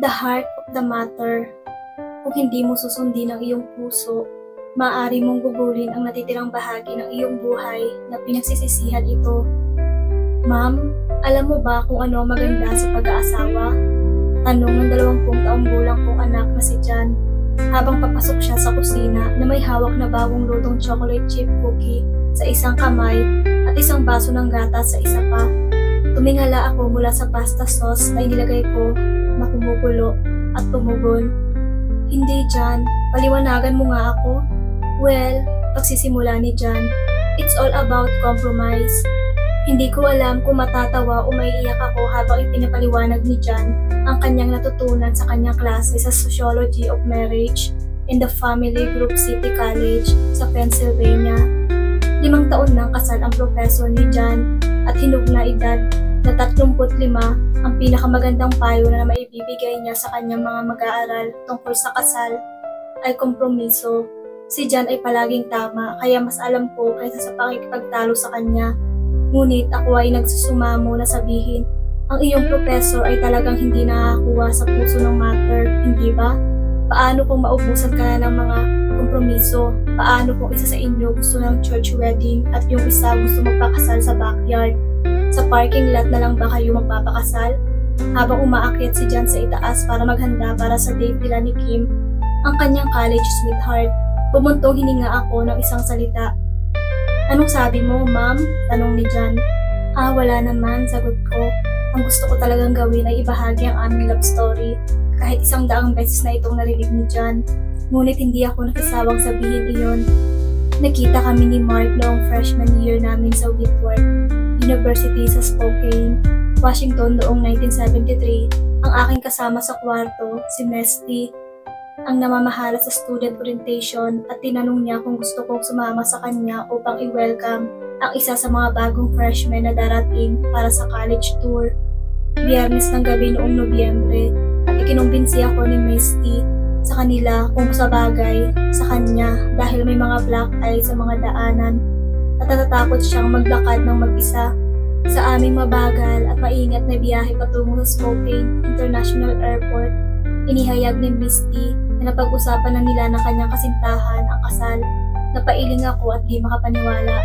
The heart of the matter. Kung hindi mo susundin ang iyong puso, maaari mong gugulin ang natitirang bahagi ng iyong buhay na pinagsisisihan ito. Ma'am, alam mo ba kung ano maganda sa pag-aasawa? Tanong ng 20 taong gulang kong anak na si John habang papasok siya sa kusina na may hawak na bagong lutong chocolate chip cookie sa isang kamay at isang baso ng gatas sa isa pa. Tumingala ako mula sa pasta sauce na inilagay ko na kumukulo at tumugon. Hindi, John. Paliwanagan mo nga ako. Well, pagsisimula ni John, it's all about compromise. Hindi ko alam kung matatawa o maiiyak ako habang ipinapaliwanag ni John ang kanyang natutunan sa kanyang klase sa Sociology of Marriage in the Family Group City College sa Pennsylvania. 5 taon nang kasal ang professor ni John at hinug na edad na 35 ang pinakamagandang payo na maibibigay niya sa kanyang mga mag-aaral tungkol sa kasal ay kompromiso. Si John ay palaging tama kaya mas alam ko kaysa sa pakikipagtalo sa kanya. Ngunit ako ay nagsusumamo na sabihin, ang iyong professor ay talagang hindi nakakuha sa puso ng matter, hindi ba? Paano kung maubusan ka na ng mga kompromiso? Paano kung isa sa inyo gusto ng church wedding at yung isa gusto magpakasal sa backyard? Sa parking lot na lang ba kayo magpapakasal? Habang umaakyat si John sa itaas para maghanda para sa date nila ni Kim, ang kanyang college sweetheart, bumuntong hininga ako ng isang salita. Anong sabi mo, ma'am? Tanong ni John. Wala naman, sagot ko. Ang gusto ko talagang gawin ay ibahagi ang aming love story. Kahit 100 beses na itong narinig ni John. Ngunit hindi ako nakisawang sabihin iyon. Nakita kami ni Mark noong freshman year namin sa Whitworth University sa Spokane, Washington noong 1973. Ang aking kasama sa kwarto, si Misty, ang namamahala sa student orientation at tinanong niya kung gusto kong sumama sa kanya upang i-welcome ang isa sa mga bagong freshmen na darating para sa college tour. Biyernes ng gabi noong Nobyembre at ikinumbinsi ako ni Misty sa kanila kung sa bagay sa kanya dahil may mga black eye sa mga daanan at natatakot siyang maglakad ng mag-isa sa aming mabagal at maingat na biyahe patungo sa Spokane International Airport. Inihayag ni Misty na napag-usapan na nila ng kanyang kasintahan ang kasal. Napailing ako at di makapaniwala.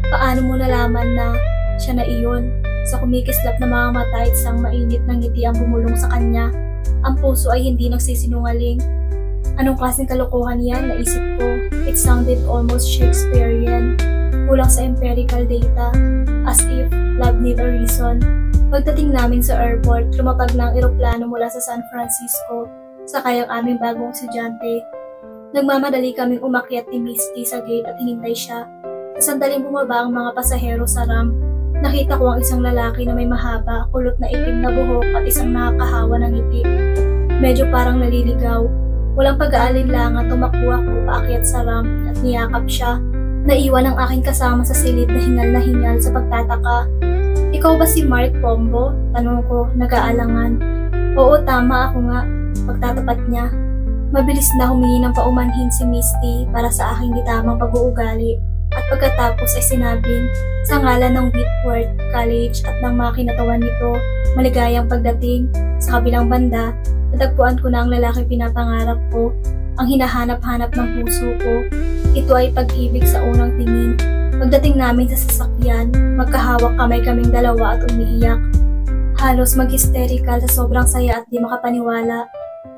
Paano mo nalaman na siya na iyon? Sa kumikislap na mga mata at isang mainit na ngiti ang bumulong sa kanya. Ang puso ay hindi nagsisinungaling. Anong klaseng kalokohan yan? Naisip ko. It sounded almost Shakespearean. Kulang sa empirical data. As if love need a reason. Pagdating namin sa airport, lumapag na ang eroplano mula sa San Francisco, sakay ang aming bagong estudyante. Nagmamadali kaming umakyat ni Misty sa gate at hinintay siya. Sa sandaling bumaba ang mga pasahero sa ramp, nakita ko ang isang lalaki na may mahaba, kulot na itim na buhok at isang nakakahawa ng ngiti. Medyo parang naliligaw. Walang pag-aalinlangan, tumakbo ako paakyat sa ramp at niyakap siya. Naiwan ang aking kasama sa silid na hingal sa pagtataka. Ikaw ba si Mark Pombo? Tanong ko, nag-aalangan. Oo, tama ako nga. Pagtatapat niya. Mabilis na humingi ng paumanhin si Misty para sa aking ditamang pag-uugali at pagkatapos ay sinabing sa ngalan ng Whitworth College at ng mga kinatawan nito, maligayang pagdating. Sa kabilang banda, natagpuan ko na ang lalaking pinapangarap ko, ang hinahanap-hanap ng puso ko. Ito ay pag-ibig sa unang tingin. Pagdating namin sa sasakyan, magkahawak kaming dalawa at umiiyak. Halos mag-hysterical sa sobrang saya at di makapaniwala.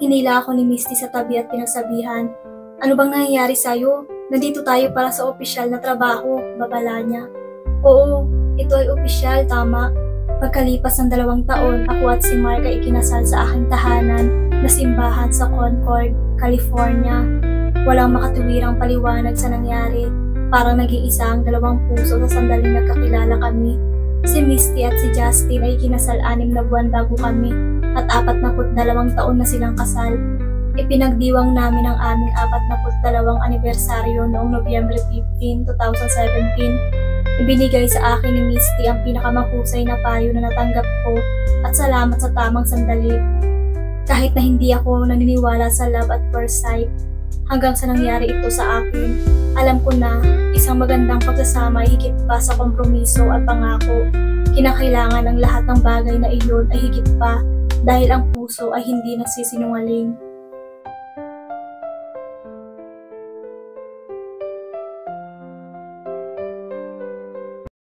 Hinila ako ni Misty sa tabi at pinagsabihan, ano bang nangyayari sa'yo? Nandito tayo para sa opisyal na trabaho, babala niya. Oo, ito ay opisyal, tama. Pagkalipas ng 2 taon, ako at si Mark ay ikinasal sa aking tahanan na simbahan sa Concord, California. Walang makatuwirang paliwanag sa nangyari. Parang nag-iisa ang 2 puso sa sandaling nagkakilala kami. Si Misty at si Justin ay kinasal 6 na buwan bago kami at 42 taon na silang kasal. Ipinagdiwang namin ang aming 42 anibersaryo noong Nobyembre 15, 2017. Ibinigay sa akin ni Misty ang pinakamahusay na payo na natanggap ko at salamat sa tamang sandali. Kahit na hindi ako naniniwala sa love at first sight, hanggang sa nangyari ito sa akin, alam ko na isang magandang pagsasama ay higit pa sa kompromiso at pangako. Kinakailangan ang lahat ng bagay na iyon ay higit pa dahil ang puso ay hindi nagsisinungaling.